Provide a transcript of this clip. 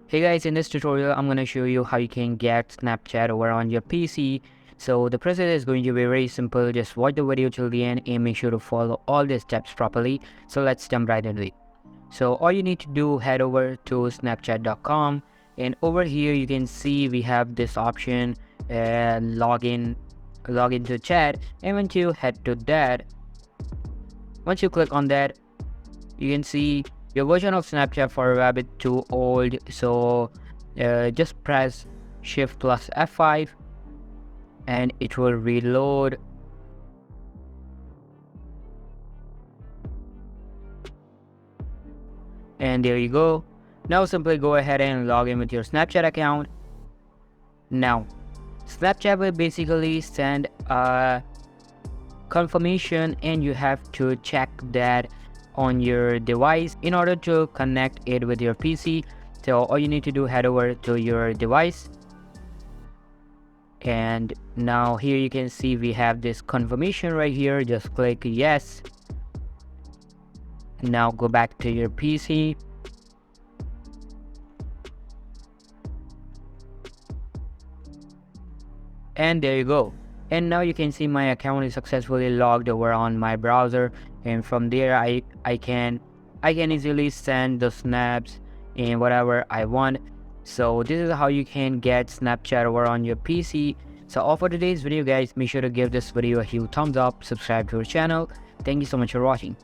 Hey guys, in this tutorial I'm going to show you how you can get Snapchat over on your PC. So the process is going to be very simple. Just watch the video till the end and make sure to follow all the steps properly. So let's jump right into it. So all you need to do, head over to snapchat.com, and over here you can see we have this option, log into chat. And once you head to that, once you click on that, you can see your version of Snapchat for a bit too old, so just press shift plus F5 and it will reload. And there you go. Now simply go ahead and log in with your Snapchat account. Now Snapchat will basically send a confirmation and you have to check that on your device in order to connect it with your PC. So all you need to do, head over to your device, and now here you can see we have this confirmation right here. Just click yes. Now go back to your PC, and there you go. And now you can see my account is successfully logged over on my browser, and from there I can easily send the snaps and whatever I want. So this is how you can get Snapchat over on your PC. So all for today's video guys, make sure to give this video a huge thumbs up, subscribe to our channel. Thank you so much for watching.